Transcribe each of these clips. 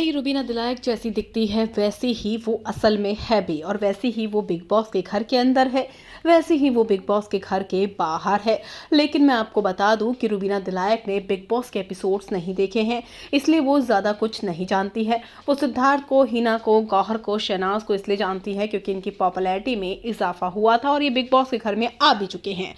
ही रुबीना दिलायक जैसी दिखती है वैसी ही वो असल में है भी, और वैसी ही वो बिग बॉस के घर के अंदर है, वैसी ही वो बिग बॉस के घर के बाहर है। लेकिन मैं आपको बता दूं कि रुबीना दिलायक ने बिग बॉस के एपिसोड्स नहीं देखे हैं, इसलिए वो ज़्यादा कुछ नहीं जानती है। वो सिद्धार्थ को, हिना को, गौहर को, शहनाज को इसलिए जानती है क्योंकि इनकी पॉपुलैरिटी में इजाफा हुआ था और ये बिग बॉस के घर में आ भी चुके हैं।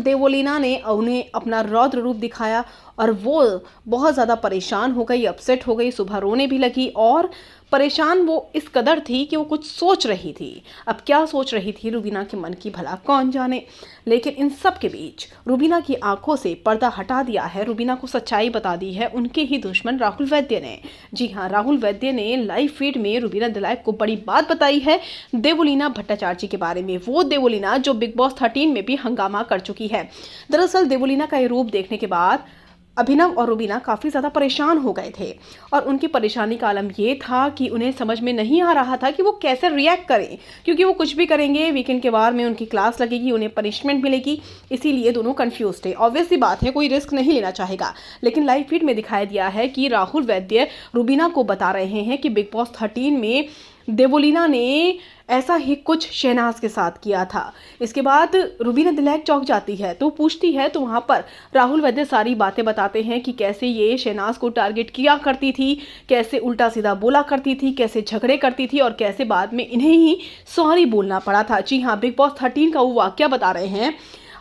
देवोलीना ने उन्हें अपना रौद्र रूप दिखाया और वो बहुत ज़्यादा परेशान हो गई, अपसेट हो गई, सुबह रोने भी लगी। और परेशान वो इस कदर थी कि वो कुछ सोच रही थी। अब क्या सोच रही थी रुबीना के मन की भला कौन जाने। लेकिन इन सब के बीच रुबीना की आंखों से पर्दा हटा दिया है, रुबीना को सच्चाई बता दी है उनके ही दुश्मन राहुल वैद्य ने। जी हाँ, राहुल वैद्य ने लाइव फीड में रुबीना दिलायक को बड़ी बात बताई है देवोलीना भट्टाचार्य जी के बारे में। वो देवोलीना जो बिग बॉस 13 में भी हंगामा कर चुकी है। दरअसल देवोलीना का ये रूप देखने के बाद अभिनव और रुबीना काफ़ी ज़्यादा परेशान हो गए थे और उनकी परेशानी का आलम ये था कि उन्हें समझ में नहीं आ रहा था कि वो कैसे रिएक्ट करें, क्योंकि वो कुछ भी करेंगे वीकेंड के बार में उनकी क्लास लगेगी, उन्हें पनिशमेंट मिलेगी, इसीलिए दोनों कंफ्यूज थे। ऑब्वियस सी बात है, कोई रिस्क नहीं लेना चाहेगा। लेकिन लाइव फीड में दिखाया दिया है कि राहुल वैद्य रुबीना को बता रहे हैं कि बिग बॉस 13 में देवोलीना ने ऐसा ही कुछ शहनाज के साथ किया था। इसके बाद रुबीना दिलायक चौंक जाती है, तो पूछती है, तो वहाँ पर राहुल वैद्य सारी बातें बताते हैं कि कैसे ये शहनाज को टारगेट किया करती थी, कैसे उल्टा सीधा बोला करती थी, कैसे झगड़े करती थी और कैसे बाद में इन्हें ही सॉरी बोलना पड़ा था। जी हाँ, बिग बॉस 13 का वो वाकया बता रहे हैं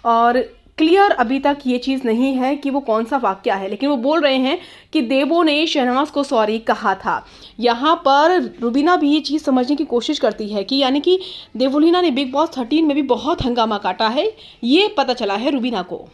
और क्लियर अभी तक ये चीज़ नहीं है कि वो कौन सा वाकया है, लेकिन वो बोल रहे हैं कि देवो ने शहनाज को सॉरी कहा था। यहाँ पर रुबीना भी ये चीज़ समझने की कोशिश करती है कि यानी कि देवोलीना ने बिग बॉस 13 में भी बहुत हंगामा काटा है, ये पता चला है रुबीना को।